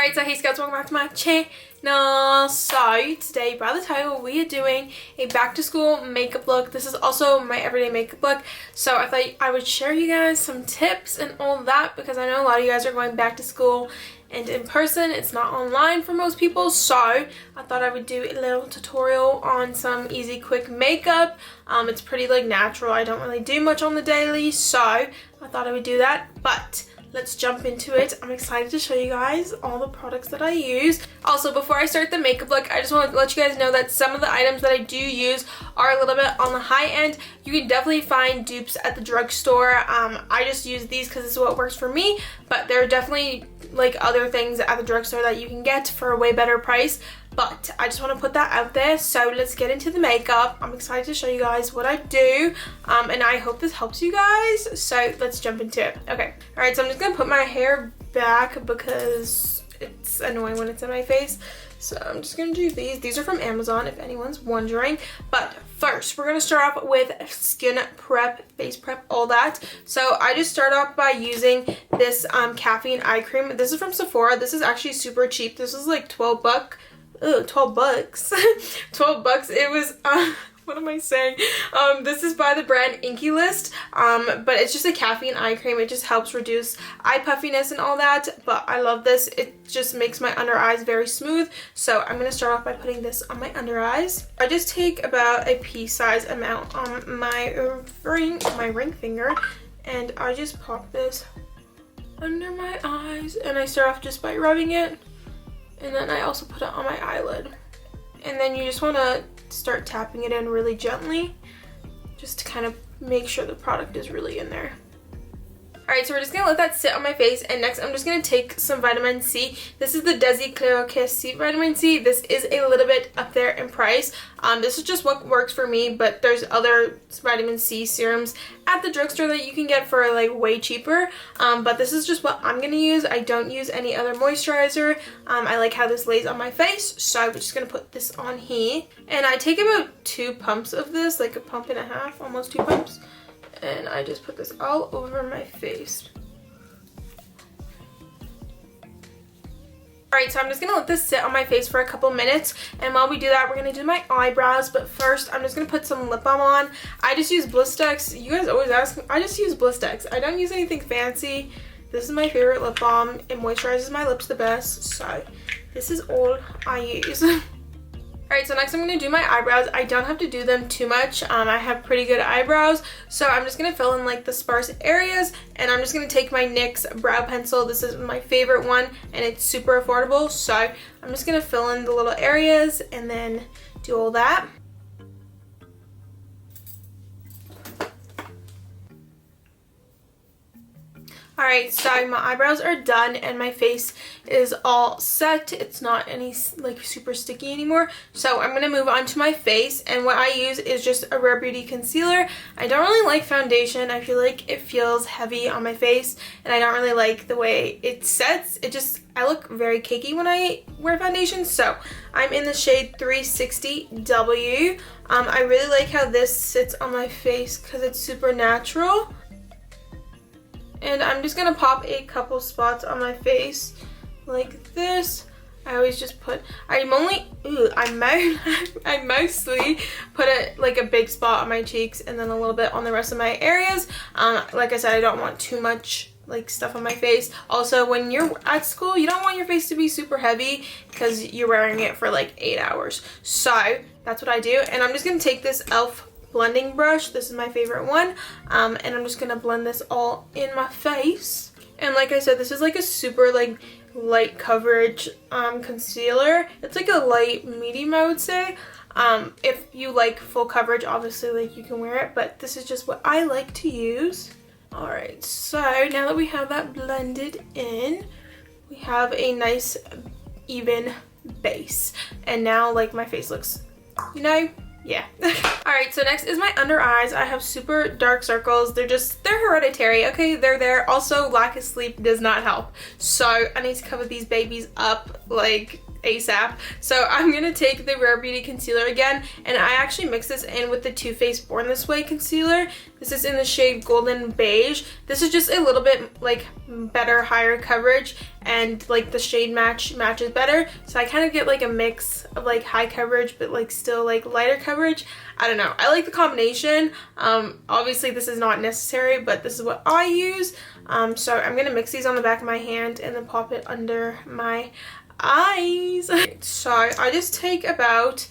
Alright, so hey scouts, welcome back to my channel. So today, by the title, we are doing a back to school makeup look. This is also my everyday makeup look. So I thought I would share you guys some tips and all that because I know a lot of you guys are going back to school and in person. It's not online for most people. So I thought I would do a little tutorial on some easy quick makeup. It's pretty like natural. I don't really do much on the daily, so I thought I would do that. But let's jump into it. I'm excited to show you guys all the products that I use. Also, before I start the makeup look, I just want to let you guys know that some of the items that I do use are a little bit on the high end. You can definitely find dupes at the drugstore. I just use these because this is what works for me, but there are definitely like other things at the drugstore that you can get for a way better price. But I just want to put that out there. So let's get into the makeup. I'm excited to show you guys what I do. And I hope this helps you guys. So let's jump into it. Okay. Alright, so I'm just going to put my hair back because it's annoying when it's in my face. So I'm just going to do these. These are from Amazon if anyone's wondering. But first, we're going to start off with skin prep, face prep, all that. So I just start off by using this caffeine eye cream. This is from Sephora. This is actually super cheap. This is like 12 bucks. Ugh, 12 bucks. 12 bucks. It was, what am I saying? This is by the brand Inky List, but it's just a caffeine eye cream. It just helps reduce eye puffiness and all that, but I love this. It just makes my under eyes very smooth, so I'm going to start off by putting this on my under eyes. I just take about a pea-size amount on my ring finger, and I just pop this under my eyes, and I start off just by rubbing it. And then I also put it on my eyelid. And then you just want to start tapping it in really gently, just to kind of make sure the product is really in there. Alright, so we're just going to let that sit on my face, and next I'm just going to take some vitamin C. This is the Desi Clear C vitamin C. This is a little bit up there in price. This is just what works for me, but there's other vitamin C serums at the drugstore that you can get for like way cheaper. But this is just what I'm going to use. I don't use any other moisturizer. I like how this lays on my face, so I'm just going to put this on here. And I take about 2 pumps of this, like a pump and a half, almost 2 pumps. And I just put this all over my face. Alright, so I'm just going to let this sit on my face for a couple minutes. And while we do that, we're going to do my eyebrows. But first, I'm just going to put some lip balm on. I just use Blistex. You guys always ask me. I just use Blistex. I don't use anything fancy. This is my favorite lip balm. It moisturizes my lips the best. So this is all I use. Alright, so next I'm going to do my eyebrows. I don't have to do them too much. I have pretty good eyebrows, so I'm just going to fill in like the sparse areas, and I'm just going to take my NYX brow pencil. This is my favorite one, and it's super affordable, so I'm just going to fill in the little areas and then do all that. Alright, so my eyebrows are done and my face is all set. It's not any like super sticky anymore. So I'm going to move on to my face, and what I use is just a Rare Beauty concealer. I don't really like foundation. I feel like it feels heavy on my face, and I don't really like the way it sets. I look very cakey when I wear foundation, so I'm in the shade 360W. I really like how this sits on my face because it's super natural. And I'm just going to pop a couple spots on my face like this. I always just put, I mostly put like a big spot on my cheeks and then a little bit on the rest of my areas. Like I said, I don't want too much like stuff on my face. Also, when you're at school, you don't want your face to be super heavy because you're wearing it for like 8 hours. So that's what I do. And I'm just going to take this e.l.f. blending brush. This is my favorite one, and I'm just gonna blend this all in my face. And like I said, this is like a super like light coverage concealer. It's like a light medium, I would say. If you like full coverage, obviously like you can wear it, but this is just what I like to use. Alright, so now that we have that blended in, we have a nice even base, and now like my face looks, you know, yeah. Alright, so next is my under eyes. I have super dark circles. They're hereditary, okay? They're there. Also, lack of sleep does not help. So I need to cover these babies up like ASAP. So I'm going to take the Rare Beauty concealer again, and I actually mix this in with the Too Faced Born This Way concealer. This is in the shade Golden Beige. This is just a little bit like better, higher coverage, and like the shade matches better. So I kind of get like a mix of like high coverage but like still like lighter coverage. I don't know, I like the combination. Obviously this is not necessary, but this is what I use. So I'm gonna mix these on the back of my hand and then pop it under my eyes. So I just take about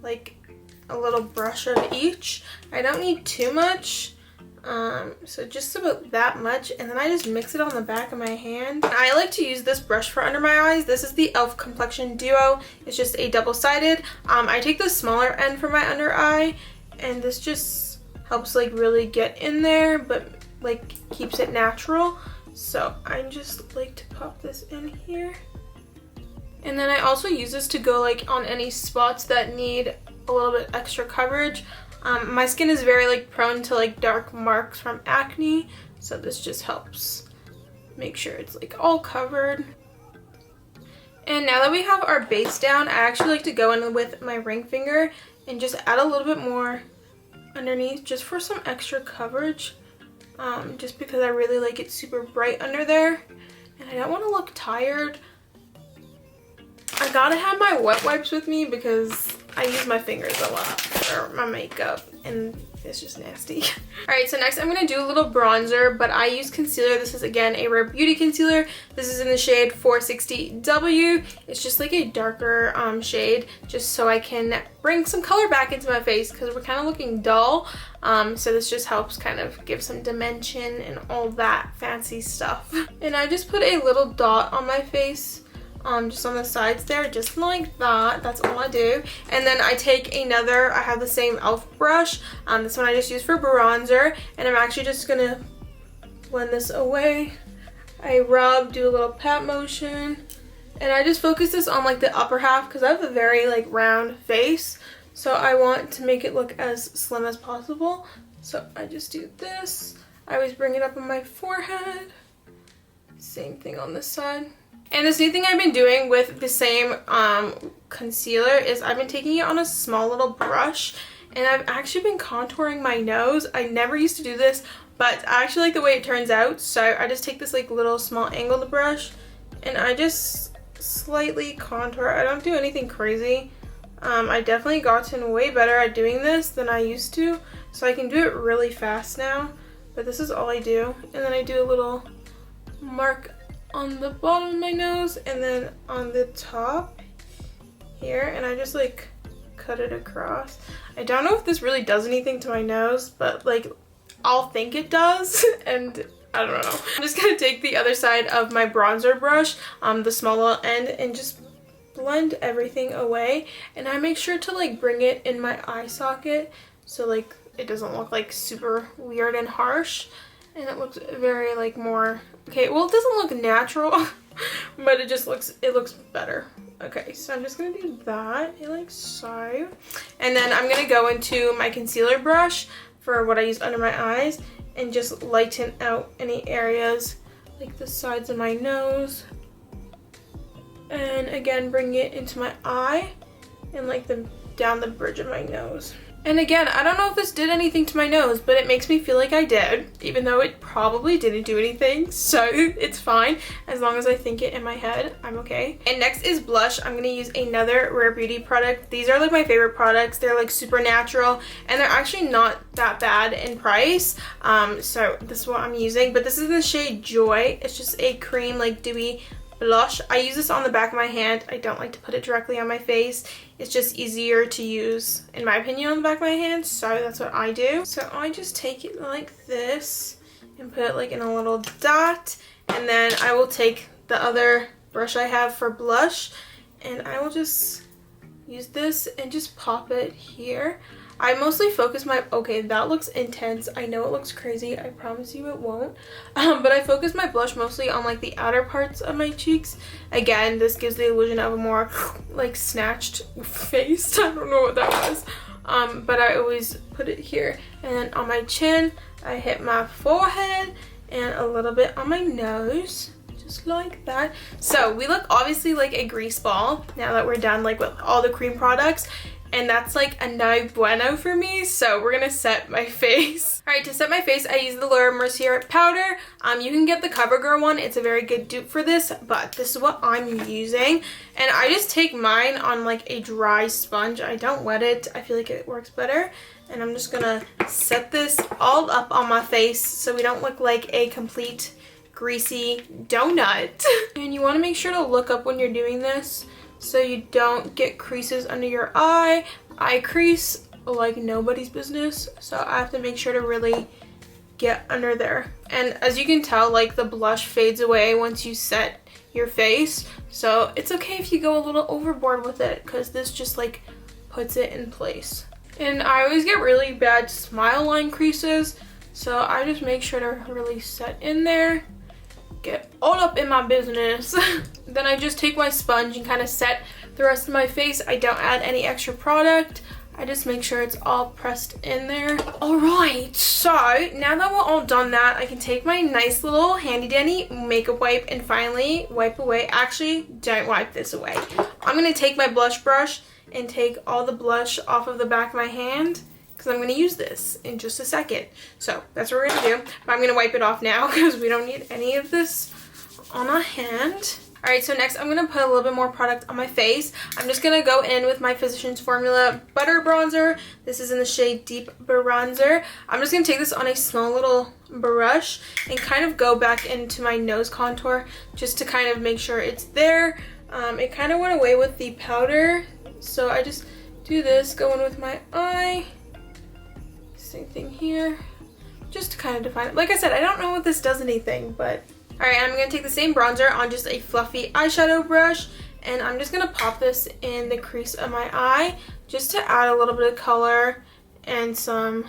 like a little brush of each. I don't need too much, so just about that much, and then I just mix it on the back of my hand. I like to use this brush for under my eyes. This is the e.l.f. Complexion Duo. It's just a double-sided. I take the smaller end for my under eye, and this just helps like really get in there, but like keeps it natural. So I just like to pop this in here. And then I also use this to go like on any spots that need a little bit extra coverage. My skin is very like prone to like dark marks from acne, so this just helps make sure it's like all covered. And now that we have our base down, I actually like to go in with my ring finger and just add a little bit more underneath just for some extra coverage, just because I really like it super bright under there and I don't want to look tired. I gotta have my wet wipes with me because I use my fingers a lot for my makeup and it's just nasty. Alright, so next I'm going to do a little bronzer, but I use concealer. This is again a Rare Beauty concealer. This is in the shade 460W. It's just like a darker shade, just so I can bring some color back into my face because we're kind of looking dull. So this just helps kind of give some dimension and all that fancy stuff. And I just put a little dot on my face. Just on the sides there, just like that. That's all I do. And then I take another, I have the same e.l.f. brush. This one I just use for bronzer, and I'm actually just gonna blend this away. I rub, do a little pat motion, and I just focus this on like the upper half because I have a very like round face, so I want to make it look as slim as possible. So I just do this. I always bring it up on my forehead. Same thing on this side. And this new thing I've been doing with the same concealer is I've been taking it on a small little brush, and I've actually been contouring my nose. I never used to do this, but I actually like the way it turns out. So I just take this like little small angled brush and I just slightly contour. I don't do anything crazy. I definitely gotten way better at doing this than I used to, so I can do it really fast now, but this is all I do. And then I do a little mark on the bottom of my nose and then on the top here, and I just like cut it across. I don't know if this really does anything to my nose, but like I'll think it does, and I don't know. I'm just gonna take the other side of my bronzer brush, the small little end, and just blend everything away. And I make sure to like bring it in my eye socket so like it doesn't look like super weird and harsh, and it looks very like more, okay, well it doesn't look natural, but it just looks, it looks better. Okay, so I'm just gonna do that, like so. And then I'm gonna go into my concealer brush for what I use under my eyes and just lighten out any areas like the sides of my nose. And again, bring it into my eye and like down the bridge of my nose. And again, I don't know if this did anything to my nose, but it makes me feel like I did, even though it probably didn't do anything, so it's fine. As long as I think it in my head, I'm okay. And next is blush. I'm gonna use another Rare Beauty product. These are like my favorite products. They're like super natural, and they're actually not that bad in price. So this is what I'm using, but this is the shade Joy. It's just a cream, like dewy blush. I use this on the back of my hand. I don't like to put it directly on my face. It's just easier to use, in my opinion, on the back of my hand, so that's what I do. So I just take it like this and put it like in a little dot, and then I will take the other brush I have for blush and I will just use this and just pop it here. I mostly focus my, okay, that looks intense. I know it looks crazy. I promise you it won't. But I focus my blush mostly on like the outer parts of my cheeks. Again, this gives the illusion of a more like snatched face. I don't know what that was. But I always put it here. And then on my chin, I hit my forehead and a little bit on my nose. Just like that. So we look obviously like a grease ball now that we're done like with all the cream products. and that's like a no bueno for me, so we're gonna set my face. Alright, to set my face, I use the Laura Mercier powder. You can get the CoverGirl one. It's a very good dupe for this, but this is what I'm using. And I just take mine on like a dry sponge. I don't wet it. I feel like it works better. And I'm just gonna set this all up on my face so we don't look like a complete greasy donut. And you want to make sure to look up when you're doing this so you don't get creases under your eye. I crease like nobody's business, so I have to make sure to really get under there. And as you can tell, like the blush fades away once you set your face, so it's okay if you go a little overboard with it because this just like puts it in place. And I always get really bad smile line creases, so I just make sure to really set in there, get all up in my business. Then I just take my sponge and kind of set the rest of my face. I don't add any extra product. I just make sure it's all pressed in there. Alright, so now that we're all done that, I can take my nice little handy dandy makeup wipe and finally wipe away. Actually, don't wipe this away. I'm going to take my blush brush and take all the blush off of the back of my hand because I'm going to use this in just a second. So that's what we're going to do. But I'm going to wipe it off now because we don't need any of this on our hand. Alright, so next I'm going to put a little bit more product on my face. I'm just going to go in with my Physicians Formula Butter Bronzer. This is in the shade Deep Bronzer. I'm just going to take this on a small little brush and kind of go back into my nose contour just to kind of make sure it's there. It kind of went away with the powder, so I just do this, go in with my eye. Same thing here, just to kind of define it. Like I said, I don't know if this does anything, but... Alright, I'm going to take the same bronzer on just a fluffy eyeshadow brush, and I'm just going to pop this in the crease of my eye just to add a little bit of color and some,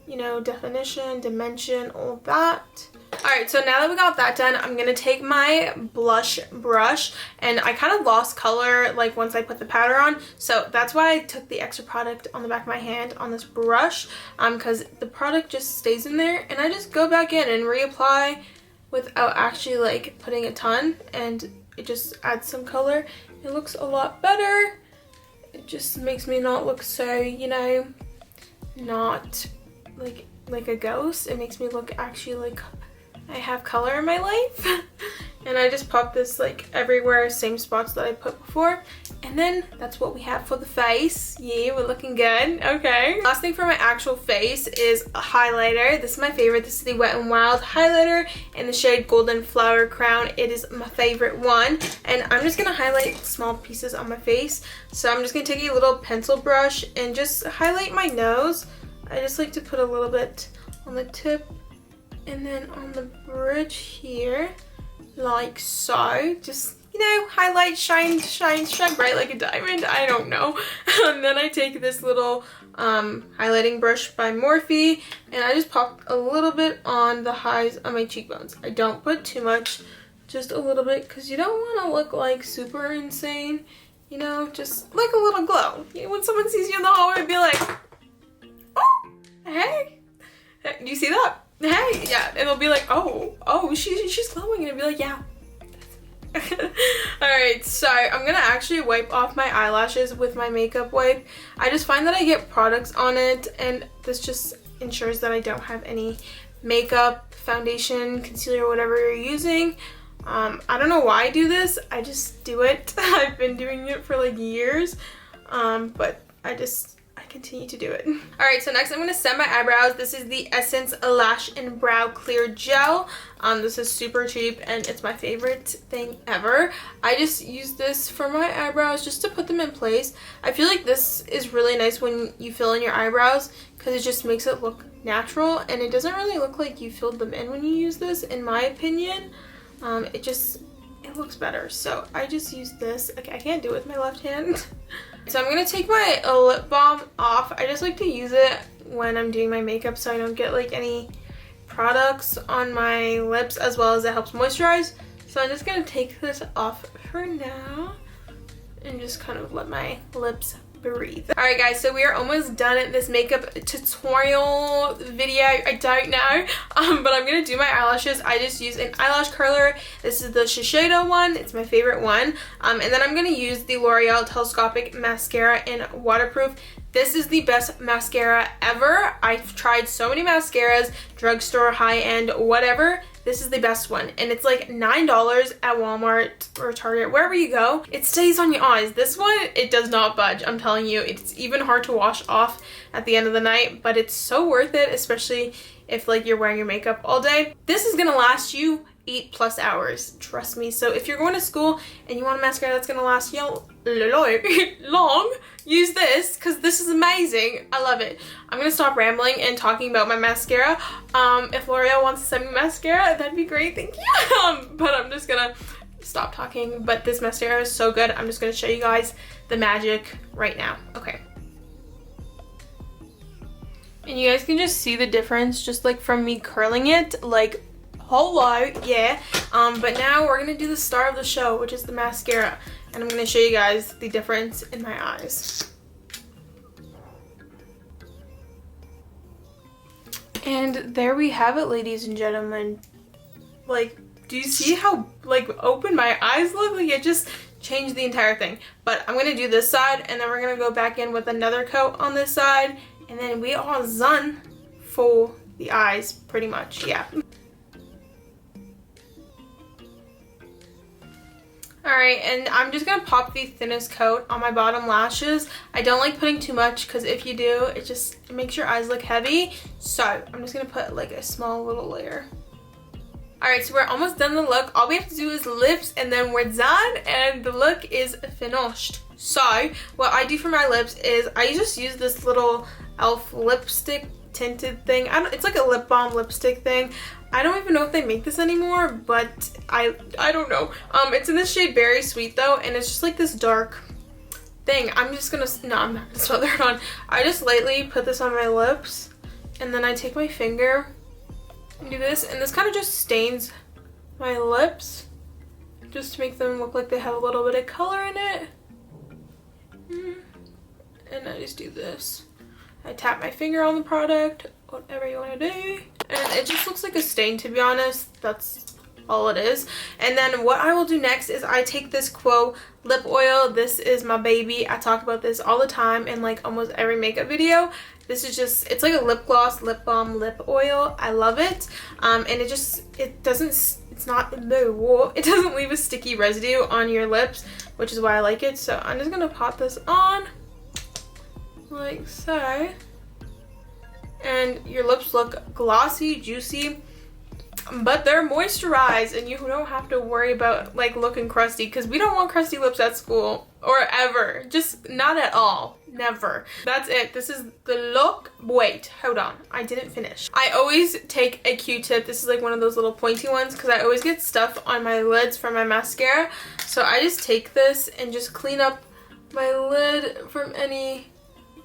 you know, definition, dimension, all that. Alright, so now that we got that done, I'm going to take my blush brush, and I kind of lost color like once I put the powder on, so that's why I took the extra product on the back of my hand on this brush, because the product just stays in there, and I just go back in and reapply without actually like putting a ton, and it just adds some color. It looks a lot better. It just makes me not look so, you know, not like a ghost. It makes me look actually like I have color in my life. And I just pop this like everywhere, same spots that I put before. And then that's what we have for the face. Yeah, we're looking good. Okay. Last thing for my actual face is a highlighter. This is my favorite. This is the Wet n Wild highlighter in the shade Golden Flower Crown. It is my favorite one. And I'm just going to highlight small pieces on my face. So I'm just going to take a little pencil brush and just highlight my nose. I just like to put a little bit on the tip and then on the bridge here. Like so, just, you know, highlight, shine bright like a diamond. I don't know. And then I take this little highlighting brush by Morphe, and I just pop a little bit on the highs of my cheekbones. I don't put too much, just a little bit, because you don't want to look like super insane, you know, just like a little glow. You know, when someone sees you in the hallway, be like, oh, hey, do you see that? Hey, yeah, and they'll be like, oh, she's glowing, and it'll be like, yeah. Alright, so I'm gonna actually wipe off my eyelashes with my makeup wipe. I just find that I get products on it, and this just ensures that I don't have any makeup, foundation, concealer, whatever you're using. I don't know why I do this, I just do it. I've been doing it for like years, but I continue to do it. Alright, so next I'm going to set my eyebrows. This is the Essence Lash and Brow Clear Gel. This is super cheap and it's my favorite thing ever. I just use this for my eyebrows just to put them in place. I feel like this is really nice when you fill in your eyebrows because it just makes it look natural, and it doesn't really look like you filled them in when you use this, in my opinion. It looks better, so I just use this. Okay, I can't do it with my left hand. So I'm going to take my lip balm off. I just like to use it when I'm doing my makeup so I don't get like any products on my lips, as well as it helps moisturize. So I'm just going to take this off for now and just kind of let my lips breathe. Alright guys, so we are almost done at this makeup tutorial video. I don't know, but I'm gonna do my eyelashes. I just use an eyelash curler. This is the Shiseido one. It's my favorite one. And then I'm gonna use the L'Oreal Telescopic Mascara in Waterproof. This is the best mascara ever. I've tried so many mascaras, drugstore, high-end, whatever. This is the best one, and it's like $9 at Walmart or Target, wherever you go. It stays on your eyes. This one, it does not budge. I'm telling you, it's even hard to wash off at the end of the night, but it's so worth it, especially if like you're wearing your makeup all day. This is gonna last you 8+ hours, trust me. So if you're going to school and you want a mascara that's gonna last you long, use this, because this is amazing. I love it. I'm gonna stop rambling and talking about my mascara. If L'Oreal wants to send me mascara, that'd be great, thank you. But I'm just gonna stop talking. But this mascara is so good. I'm just gonna show you guys the magic right now. Okay. And you guys can just see the difference just like from me curling it, like hello, yeah. But now we're gonna do the star of the show, which is the mascara, and I'm gonna show you guys the difference in my eyes. And there we have it, ladies and gentlemen. Like, do you see how like open my eyes look? Like, it just changed the entire thing. But I'm gonna do this side, and then we're gonna go back in with another coat on this side, and then we are done for the eyes, pretty much, yeah. Alright, and I'm just going to pop the thinnest coat on my bottom lashes. I don't like putting too much, because if you do, it makes your eyes look heavy. So I'm just going to put like a small little layer. Alright, so we're almost done the look. All we have to do is lips, and then we're done, and the look is finished. So what I do for my lips is I just use this little e.l.f. lipstick tinted thing. It's like a lip balm lipstick thing. I don't even know if they make this anymore, but I don't know. It's in the shade Berry Sweet though, and it's just like this dark thing. I'm not gonna smother it on. I just lightly put this on my lips, and then I take my finger and do this, and this kind of just stains my lips just to make them look like they have a little bit of color in it. And I just do this. I tap my finger on the product, whatever you want to do, and it just looks like a stain, to be honest. That's all it is. And then what I will do next is I take this Quo lip oil. This is my baby. I talk about this all the time in like almost every makeup video. This is just, it's like a lip gloss, lip balm, lip oil. I love it. And it doesn't leave a sticky residue on your lips, which is why I like it. So I'm just gonna pop this on like so, and your lips look glossy, juicy, but they're moisturized, and you don't have to worry about like looking crusty, because we don't want crusty lips at school or ever. Just not at all. Never. That's it. This is the look. Wait, hold on, I didn't finish. I always take a Q-tip. This is like one of those little pointy ones, because I always get stuff on my lids from my mascara. So I just take this and just clean up my lid from any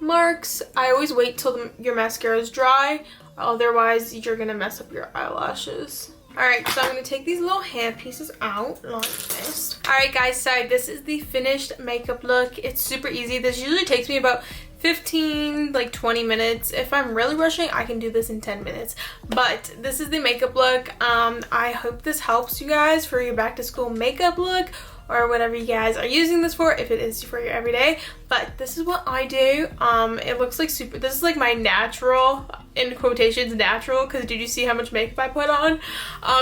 marks. I always wait till your mascara is dry, otherwise you're gonna mess up your eyelashes. Alright, so I'm gonna take these little hand pieces out like this. Alright guys, so this is the finished makeup look. It's super easy. This usually takes me about 15, like 20 minutes. If I'm really rushing, I can do this in 10 minutes. But this is the makeup look. I hope this helps you guys for your back to school makeup look, or whatever you guys are using this for, if it is for your everyday. But this is what I do. It looks like this is like my natural, in quotations, natural, because did you see how much makeup I put on?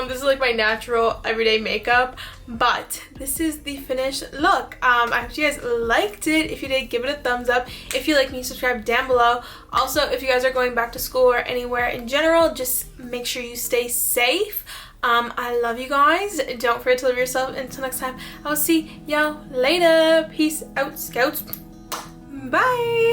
This is like my natural everyday makeup, but this is the finished look. I hope you guys liked it. If you did, give it a thumbs up. If you like me, subscribe down below. Also, if you guys are going back to school or anywhere in general, just make sure you stay safe. I love you guys. Don't forget to love yourself. Until next time, I'll see y'all later. Peace out, scouts. Bye.